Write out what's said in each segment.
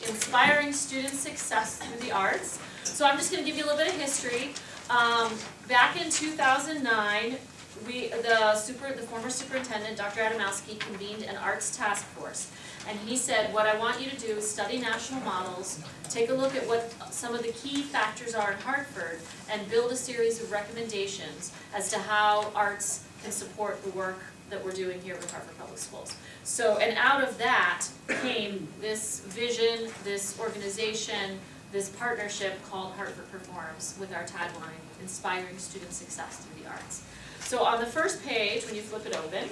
Inspiring Student Success Through the Arts. So I'm just going to give you a little bit of history. Back in 2009, the former superintendent, Dr. Adamowski, convened an arts task force. And he said, what I want you to do is study national models, take a look at what some of the key factors are in Hartford, and build a series of recommendations as to how arts can support the work that we're doing here with Hartford Public Schools. So, and out of that came this vision, this organization, this partnership called Hartford Performs with our tagline, Inspiring Student Success Through the Arts. So on the first page, when you flip it open,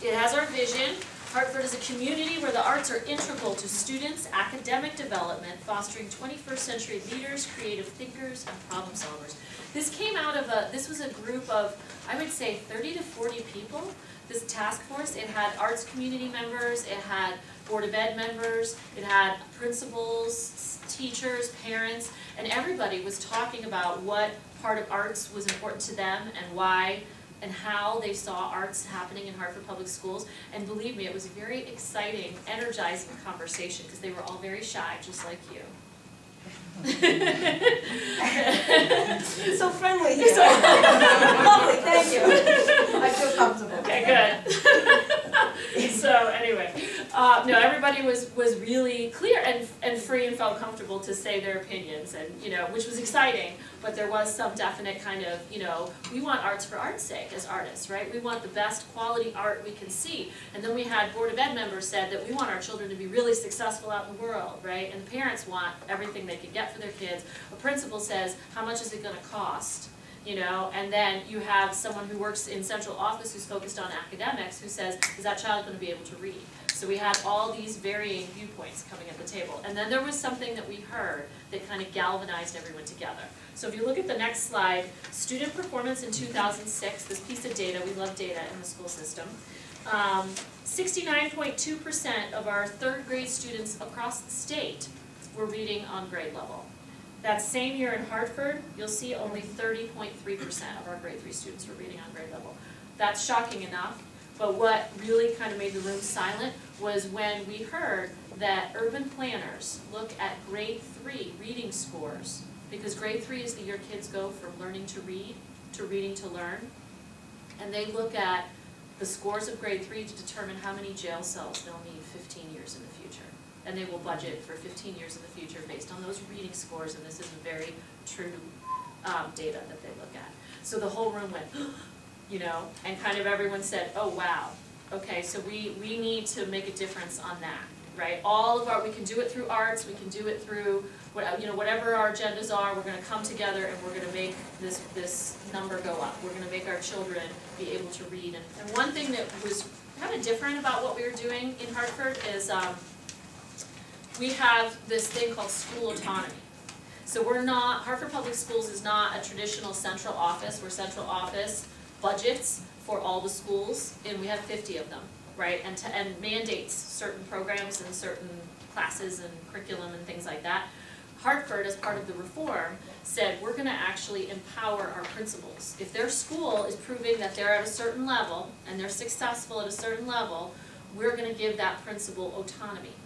it has our vision. Hartford is a community where the arts are integral to students' academic development, fostering 21st century leaders, creative thinkers, and problem solvers. This came out of this was a group of, I would say, 30 to 40 people, this task force. It had arts community members, it had Board of Ed members, it had principals, teachers, parents, and everybody was talking about what part of arts was important to them and why and how they saw arts happening in Hartford Public Schools. And believe me, it was a very exciting, energizing conversation because they were all very shy, just like you. So friendly here. Lovely, thank you. I feel comfortable. Okay, good. So anyway, no, everybody was really clear and free and felt comfortable to say their opinions, and which was exciting. But there was some definite kind of, we want arts for art's sake as artists, right? We want the best quality art we can see. And then we had Board of Ed members said that we want our children to be really successful out in the world, right? And the parents want everything they can get for their kids. A principal says, how much is it going to cost? And then you have someone who works in central office who's focused on academics who says, is that child going to be able to read? So we had all these varying viewpoints coming at the table. And then there was something that we heard that kind of galvanized everyone together. So if you look at the next slide, student performance in 2006, this piece of data, we love data in the school system. 69.2% of our third grade students across the state were reading on grade level. That same year in Hartford, you'll see only 30.3% of our grade 3 students were reading on grade level. That's shocking enough, but what really kind of made the room silent was when we heard that urban planners look at grade 3 reading scores, because grade 3 is the year kids go from learning to read to reading to learn, and they look at the scores of grade 3 to determine how many jail cells they'll need 15 years in the future. And they will budget for 15 years in the future based on those reading scores, and this is very true data that they look at. So the whole room went, and kind of everyone said, oh wow, okay, so we need to make a difference on that, right? All of we can do it through arts, we can do it through, whatever our agendas are, we're going to come together and we're going to make this number go up. We're going to make our children be able to read. And one thing that was kind of different about what we were doing in Hartford is we have this thing called school autonomy. So Hartford Public Schools is not a traditional central office. We're central office budgets for all the schools, and we have 50 of them, right? And mandates certain programs and certain classes and curriculum and things like that. Hartford, as part of the reform, said we're going to actually empower our principals. If their school is proving that they're at a certain level and they're successful at a certain level, we're going to give that principal autonomy.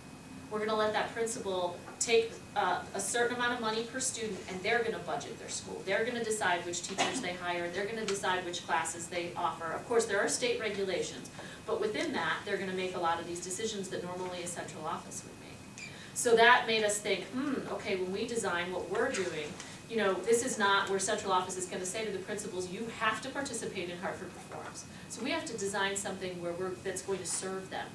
We're going to let that principal take a certain amount of money per student, and they're going to budget their school. They're going to decide which teachers they hire. They're going to decide which classes they offer. Of course, there are state regulations, but within that, they're going to make a lot of these decisions that normally a central office would make. So that made us think, okay, when we design what we're doing, this is not where central office is going to say to the principals, you have to participate in Hartford Performs. So we have to design something that's going to serve them,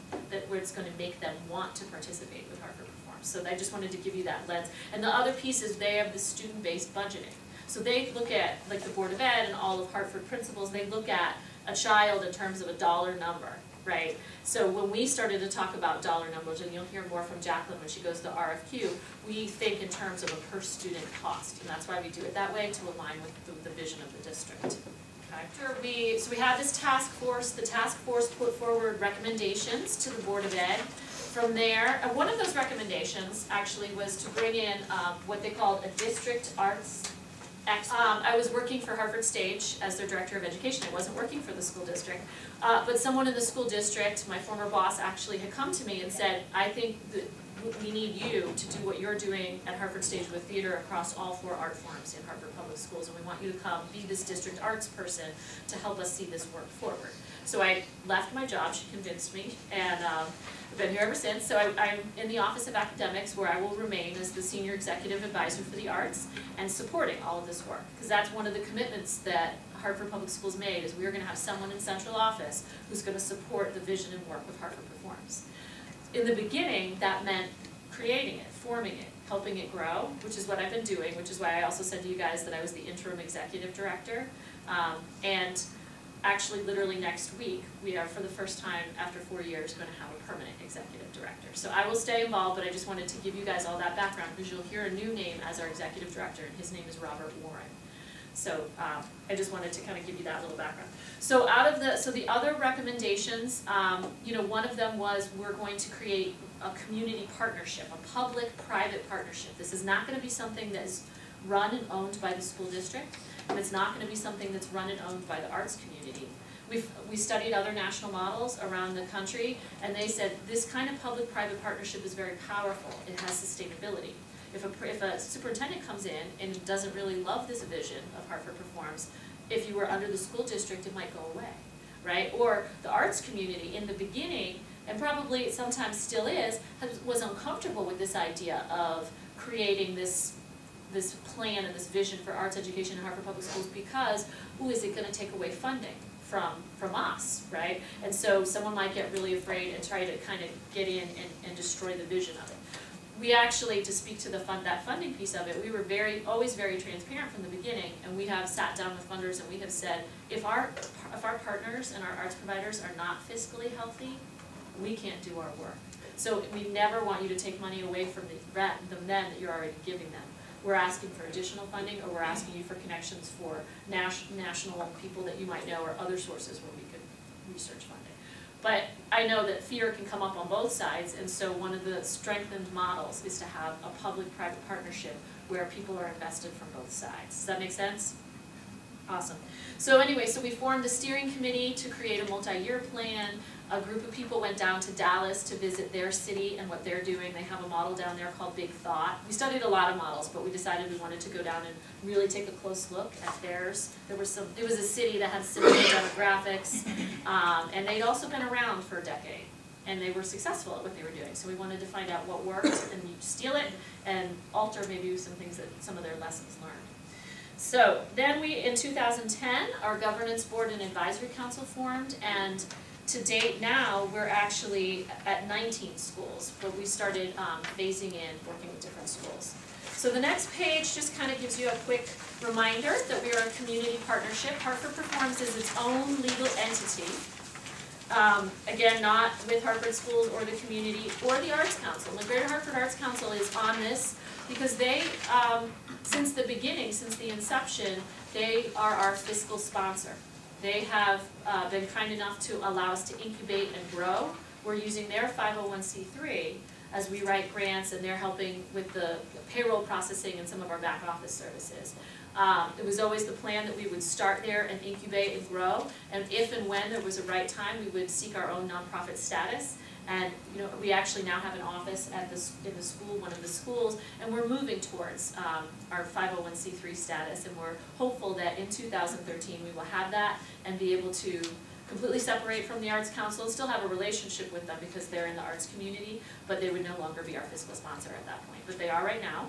where it's going to make them want to participate with Hartford Performs. So I just wanted to give you that lens. And the other piece is they have the student-based budgeting. So they look at, like the Board of Ed and all of Hartford principals, they look at a child in terms of a dollar number, right? So when we started to talk about dollar numbers, and you'll hear more from Jacqueline when she goes to RFQ, we think in terms of a per student cost, and that's why we do it that way, to align with the vision of the district. Okay. So we had this task force. The task force put forward recommendations to the Board of Ed. From there, one of those recommendations actually was to bring in what they called a district arts expert. I was working for Hartford Stage as their director of education. I wasn't working for the school district, but someone in the school district, my former boss, actually had come to me and said, I think that we need you to do what you're doing at Hartford Stage with Theater across all 4 art forms in Hartford Public Schools, and we want you to come be this district arts person to help us see this work forward. So I left my job, she convinced me, and I've been here ever since. So I'm in the Office of Academics, where I will remain as the Senior Executive Advisor for the Arts and supporting all of this work, because that's one of the commitments that Hartford Public Schools made, is we were going to have someone in central office who's going to support the vision and work of Hartford Performs. In the beginning, that meant creating it, forming it, helping it grow, which is what I've been doing, which is why I also said to you guys that I was the interim executive director. And actually, literally next week, we are, for the first time after 4 years, going to have a permanent executive director. So I will stay involved, but I just wanted to give you guys all that background, because you'll hear a new name as our executive director, and his name is Robert Warren. So I just wanted to kind of give you that little background. So the other recommendations, one of them was we're going to create a community partnership, a public-private partnership. This is not going to be something that is run and owned by the school district, and it's not going to be something that's run and owned by the arts community. We studied other national models around the country, and they said this kind of public-private partnership is very powerful. It has sustainability. If a superintendent comes in and doesn't really love this vision of Hartford Performs, if you were under the school district, it might go away, right? Or the arts community in the beginning, and probably sometimes still is, was uncomfortable with this idea of creating this plan and this vision for arts education in Hartford Public Schools, because, is it going to take away funding from us, right? And so someone might get really afraid and try to kind of get in and destroy the vision of it. We actually, to speak to that funding piece of it, we were always very transparent from the beginning, and we have sat down with funders and we have said, if our partners and our arts providers are not fiscally healthy, we can't do our work. So we never want you to take money away from them that you're already giving them. We're asking for additional funding, or we're asking you for connections for national people that you might know, or other sources where we could research funding. But I know that fear can come up on both sides, and so one of the strengthened models is to have a public-private partnership where people are invested from both sides. Does that make sense? Awesome. So anyway, so we formed a steering committee to create a multi-year plan. A group of people went down to Dallas to visit their city and what they're doing. They have a model down there called Big Thought. We studied a lot of models, but we decided we wanted to go down and really take a close look at theirs. It was a city that had similar demographics, and they'd also been around for a decade, and they were successful at what they were doing. So we wanted to find out what worked and steal it and alter maybe some things, that some of their lessons learned. So then in 2010, our governance board and advisory council formed, and to date now, we're actually at 19 schools, but we started phasing in, working with different schools. So the next page just kind of gives you a quick reminder that we are a community partnership. Hartford Performs is its own legal entity. Again, not with Hartford Schools or the community or the Arts Council. The Greater Hartford Arts Council is on this because they, since the beginning, since the inception, they are our fiscal sponsor. They have been kind enough to allow us to incubate and grow. We're using their 501c3 as we write grants, and they're helping with the payroll processing and some of our back office services. It was always the plan that we would start there and incubate and grow, and if and when there was a right time, we would seek our own nonprofit status. And we actually now have an office at in the school, one of the schools, and we're moving towards our 501c3 status, and we're hopeful that in 2013 we will have that and be able to completely separate from the Arts Council, still have a relationship with them because they're in the arts community, but they would no longer be our fiscal sponsor at that point, but they are right now.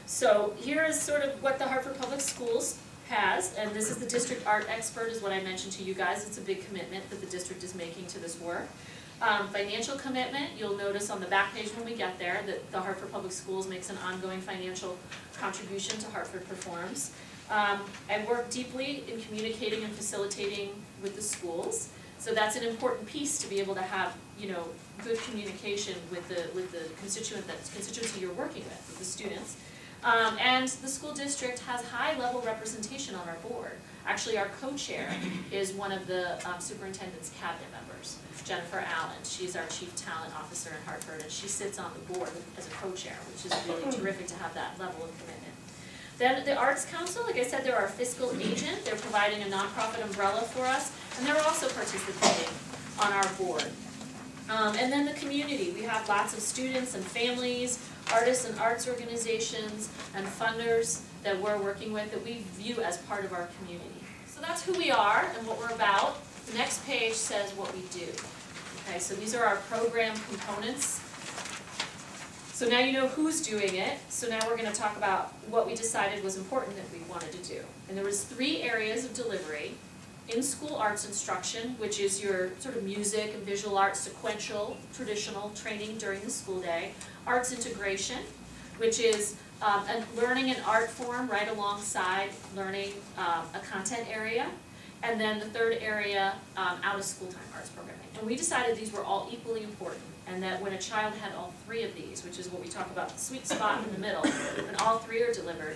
So here is sort of what the Hartford Public Schools has, and this is the district art expert, is what I mentioned to you guys. It's a big commitment that the district is making to this work. Financial commitment, you'll notice on the back page when we get there that the Hartford Public Schools makes an ongoing financial contribution to Hartford Performs. I work deeply in communicating and facilitating with the schools, so that's an important piece to be able to have good communication with the constituency you're working with the students. And the school district has high-level representation on our board. Actually, our co-chair is one of the superintendent's cabinet members, Jennifer Allen. She's our chief talent officer in Hartford, and she sits on the board as a co-chair, which is really terrific to have that level of commitment. Then the Arts Council, like I said, they're our fiscal agent. They're providing a nonprofit umbrella for us, and they're also participating on our board. And then the community, we have lots of students and families, artists and arts organizations, and funders that we're working with that we view as part of our community. So that's who we are and what we're about. The next page says what we do. Okay, so these are our program components. So now you know who's doing it, so now we're going to talk about what we decided was important that we wanted to do. And there was 3 areas of delivery. In-school arts instruction, which is your sort of music and visual arts, sequential, traditional training during the school day. Arts integration, which is learning an art form right alongside learning a content area. And then the 3rd area, out-of-school time arts programming. And we decided these were all equally important, and that when a child had all 3 of these, which is what we talk about, the sweet spot in the middle, when all 3 are delivered,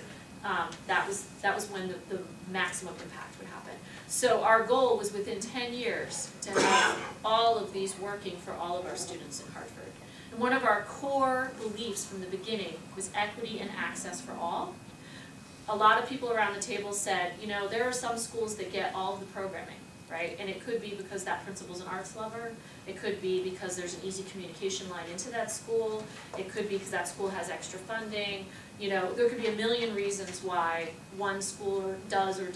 that was when the maximum impact would happen. So our goal was within 10 years to have all of these working for all of our students in Hartford. And one of our core beliefs from the beginning was equity and access for all. A lot of people around the table said, you know, there are some schools that get all of the programming, right? And it could be because that principal's an arts lover. It could be because there's an easy communication line into that school. It could be because that school has extra funding. You know, there could be a million reasons why one school does or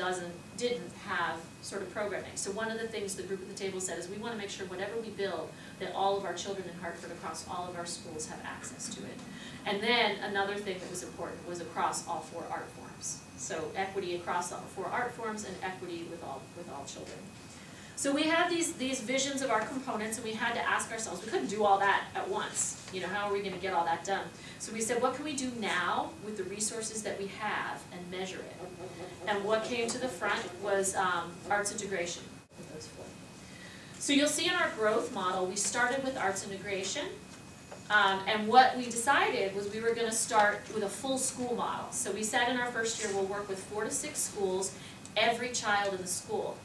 didn't have sort of programming. So one of the things the group at the table said is we want to make sure whatever we build, that all of our children in Hartford across all of our schools have access to it. And then another thing that was important was across all 4 art forms. So equity across all 4 art forms and equity with all children. So we had these visions of our components, and we had to ask ourselves, we couldn't do all that at once. You know, how are we going to get all that done? So we said, what can we do now with the resources that we have and measure it? And what came to the front was arts integration with those 4. So you'll see in our growth model, we started with arts integration. And what we decided was we were going to start with a full school model. So we said in our first year we'll work with 4 to 6 schools, every child in the school.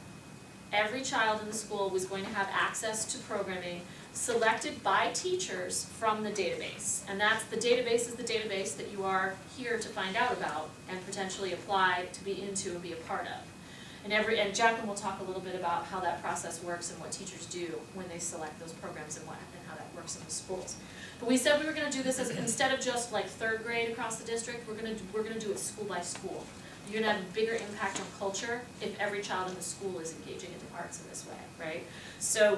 Every child in the school was going to have access to programming selected by teachers from the database. And the database is the database that you are here to find out about and potentially apply to be into and be a part of. And Jacqueline will talk a little bit about how that process works and what teachers do when they select those programs and how that works in the schools. But we said we were going to do this as, instead of just like 3rd grade across the district, we're going to do it school by school. You're going to have a bigger impact on culture if every child in the school is engaging in the arts in this way, right? So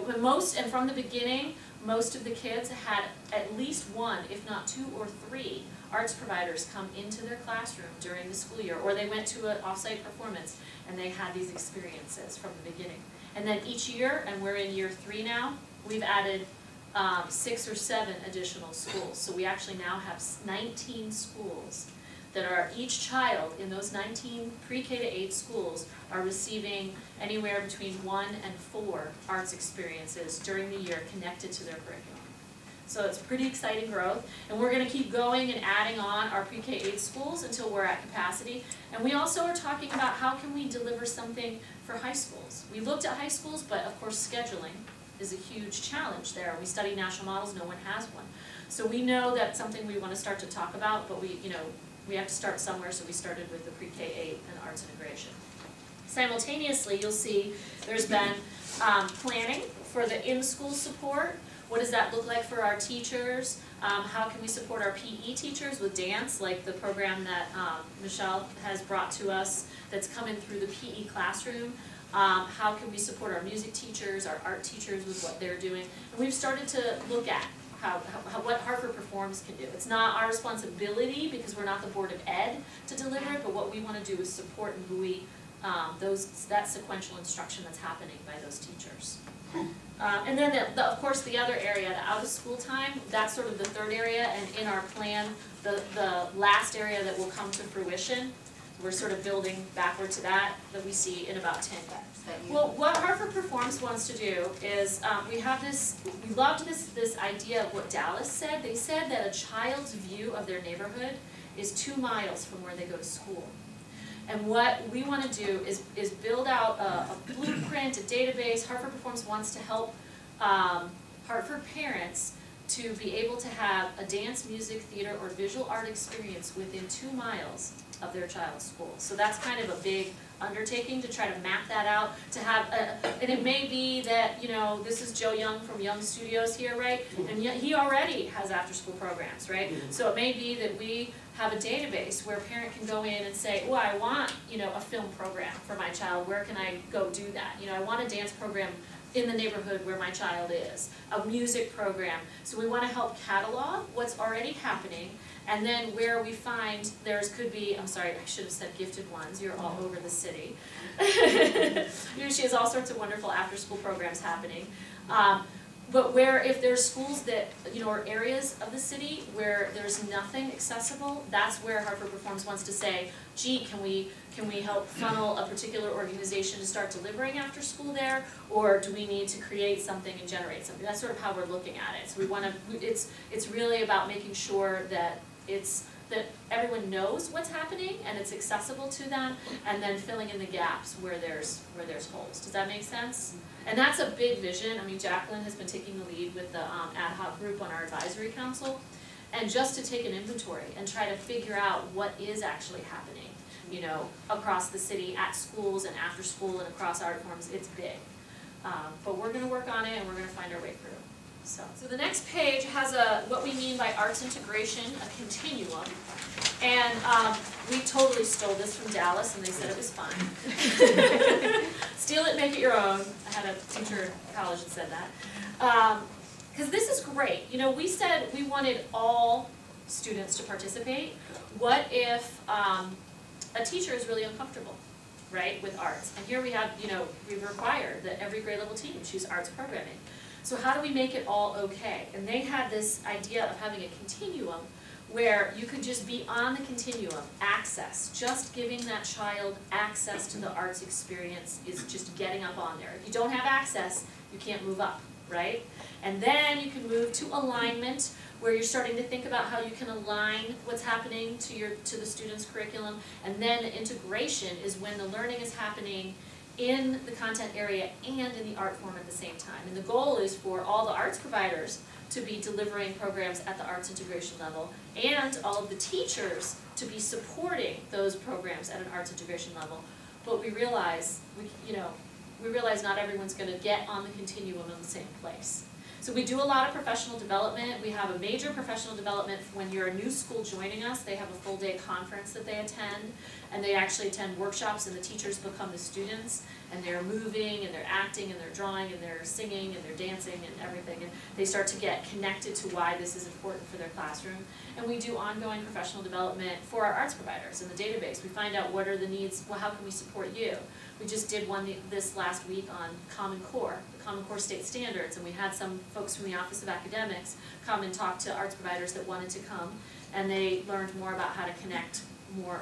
from the beginning, most of the kids had at least 1, if not 2 or 3, arts providers come into their classroom during the school year, or they went to an off-site performance and they had these experiences from the beginning. And then each year, and we're in year 3 now, we've added 6 or 7 additional schools. So we actually now have 19 schools that are, each child in those 19 pre-K to 8 schools are receiving anywhere between 1 and 4 arts experiences during the year connected to their curriculum. So it's pretty exciting growth, and we're going to keep going and adding on our pre-K 8 schools until we're at capacity. And we also are talking about how can we deliver something for high schools. We looked at high schools, but of course scheduling is a huge challenge there. We study national models, no one has one. So we know that's something we want to start to talk about, but we have to start somewhere, so we started with the pre-K 8 and arts integration. Simultaneously, you'll see there's been planning for the in-school support. What does that look like for our teachers? How can we support our PE teachers with dance, like the program that Michelle has brought to us that's coming through the PE classroom? How can we support our music teachers, our art teachers with what they're doing? And we've started to look at what Hartford Performs can do. It's not our responsibility because we're not the Board of Ed to deliver it, but what we want to do is support and buoy that sequential instruction that's happening by those teachers. And then, of course, the other area, the out-of-school time, that's sort of the 3rd area, and in our plan, the last area that will come to fruition, we're sort of building backward to that we see in about 10 years. Well, what Hartford Performs wants to do is, we loved this idea of what Dallas said. They said that a child's view of their neighborhood is 2 miles from where they go to school. And what we want to do is build out a blueprint, a database. Hartford Performs wants to help Hartford parents to be able to have a dance, music, theater, or visual art experience within 2 miles of their child's school. So that's kind of a big undertaking to try to map that out, to have, and it may be that, this is Joe Young from Young Studios here, right? And he already has after-school programs, right? So it may be that we have a database where a parent can go in and say, oh, I want, a film program for my child, where can I go do that? I want a dance program in the neighborhood where my child is, a music program. So we want to help catalog what's already happening, and then where we find could be, I'm sorry, I should have said gifted ones, you're all over the city. She has all sorts of wonderful after-school programs happening. But if there's schools that, or areas of the city where there's nothing accessible, that's where Hartford Performs wants to say, gee, can we help funnel a particular organization to start delivering after school there, or do we need to create something and generate something? That's sort of how we're looking at it. So we want to, it's really about making sure that that everyone knows what's happening and it's accessible to them, and then filling in the gaps where there's holes. Does that make sense? And that's a big vision. I mean, Jacqueline has been taking the lead with the ad hoc group on our advisory council, and just to take an inventory and try to figure out what is actually happening, across the city, at schools and after school and across art forms. It's big. But we're going to work on it, and we're going to find our way through. So the next page has what we mean by arts integration, a continuum. And we totally stole this from Dallas, and they said it was fun. Steal it, make it your own. I had a teacher at college that said that. Because this is great. We said we wanted all students to participate. What if a teacher is really uncomfortable, right, with arts? And here we have, we've required that every grade level team choose arts programming. So how do we make it all okay? And they had this idea of having a continuum where you could just be on the continuum, access, just giving that child access to the arts experience is just getting up on there. If you don't have access, you can't move up, right? And then you can move to alignment, where you're starting to think about how you can align what's happening to the student's curriculum. And then integration is when the learning is happening in the content area and in the art form at the same time. And the goal is for all the arts providers to be delivering programs at the arts integration level, and all of the teachers to be supporting those programs at an arts integration level. But we realize, we realize not everyone's going to get on the continuum in the same place. So we do a lot of professional development. We have a major professional development when you're a new school joining us. They have a full day conference that they attend, and they actually attend workshops, and the teachers become the students, and they're moving, and they're acting, and they're drawing, and they're singing, and they're dancing, and everything, and they start to get connected to why this is important for their classroom. And we do ongoing professional development for our arts providers in the database. We find out what are the needs, well, how can we support you? We just did one this last week on Common Core, the Common Core state standards, and we had some folks from the Office of Academics come and talk to arts providers that wanted to come, and they learned more about how to connect more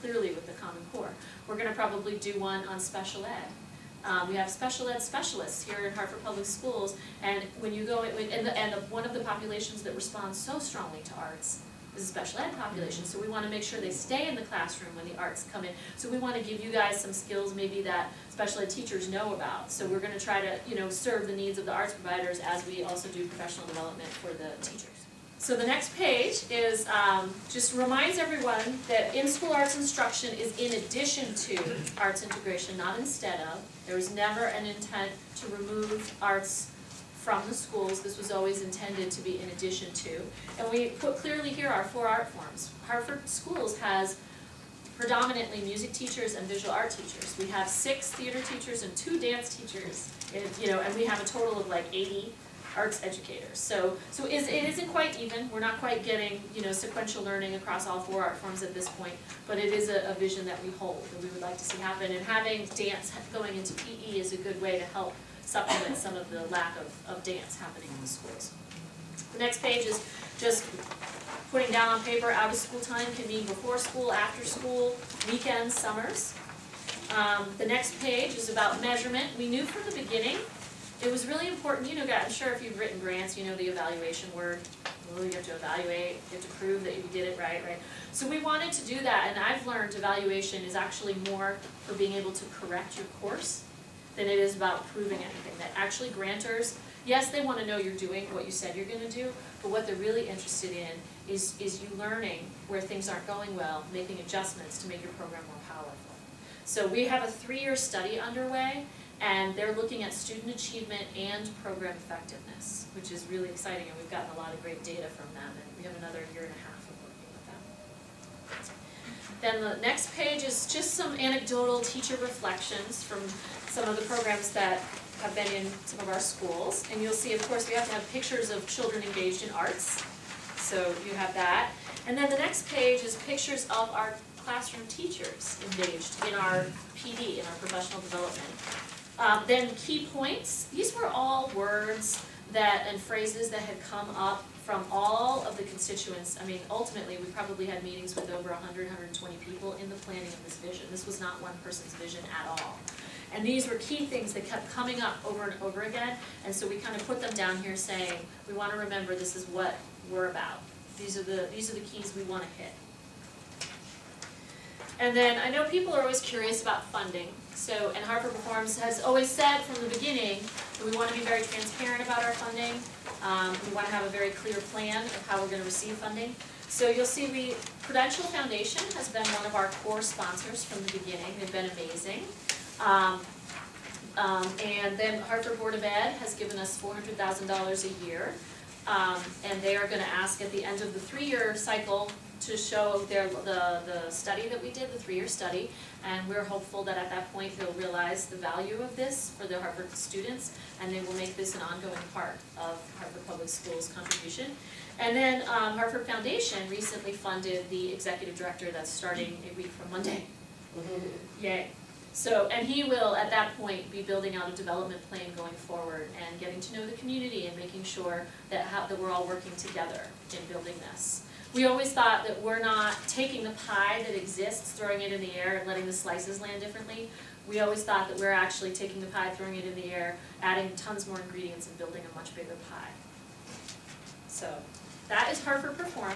clearly with the Common Core. We're going to probably do one on special ed. We have special ed specialists here in Hartford Public Schools, and when you go, one of the populations that responds so strongly to arts is a special ed population, so we want to make sure they stay in the classroom when the arts come in. So we want to give you guys some skills maybe that special ed teachers know about. So we're going to try to serve the needs of the arts providers as we also do professional development for the teachers. So the next page is just reminds everyone that in-school arts instruction is in addition to arts integration, not instead of. There was never an intent to remove arts from the schools. This was always intended to be in addition to. And we put clearly here our 4 art forms. Hartford Schools has predominantly music teachers and visual art teachers. We have 6 theater teachers and 2 dance teachers, and we have a total of like 80 arts educators. So it isn't quite even. We're not quite getting sequential learning across all 4 art forms at this point, but it is a vision that we hold and we would like to see happen. And having dance going into PE is a good way to help supplement some of the lack of dance happening in the schools. The next page is just putting down on paper out of school time can mean before school, after school, weekends, summers. The next page is about measurement. We knew from the beginning it was really important, I'm sure if you've written grants, you know the evaluation word. Well, you have to evaluate, you have to prove that you did it right? So we wanted to do that, and I've learned evaluation is actually more for being able to correct your course than it is about proving anything. That actually grantors, yes, they want to know you're doing what you said you're going to do, but what they're really interested in is you learning where things aren't going well, making adjustments to make your program more powerful. So we have a 3-year study underway, and they're looking at student achievement and program effectiveness, which is really exciting, and we've gotten a lot of great data from them, and we have another 1.5 years of working with them. Then the next page is just some anecdotal teacher reflections from some of the programs that have been in some of our schools. And you'll see, of course, we have to have pictures of children engaged in arts. So you have that. And then the next page is pictures of our classroom teachers engaged in our PD, in our professional development. Then key points. These were all words and phrases that had come up from all of the constituents. I mean, ultimately, we probably had meetings with over 100, 120 people in the planning of this vision. This was not one person's vision at all. And these were key things that kept coming up over and over again, and so we kind of put them down here saying, we want to remember this is what we're about. These are the keys we want to hit. And then I know people are always curious about funding. So, and Hartford Performs has always said from the beginning that we want to be very transparent about our funding. We want to have a very clear plan of how we're going to receive funding. So you'll see Prudential Foundation has been one of our core sponsors from the beginning. They've been amazing. And then Hartford Board of Ed has given us $400,000 a year. And they are going to ask at the end of the 3-year cycle to show the study that we did, the 3-year study, and we're hopeful that at that point they'll realize the value of this for the Hartford students, and they will make this an ongoing part of Hartford Public Schools' contribution. And then Hartford Foundation recently funded the executive director that's starting a week from Monday. Yay. So, and he will, at that point, be building out a development plan going forward and getting to know the community and making sure that we're all working together in building this. We always thought that we're not taking the pie that exists, throwing it in the air and letting the slices land differently. We always thought that we're actually taking the pie, throwing it in the air, adding tons more ingredients and building a much bigger pie. So, that is Hartford Perform.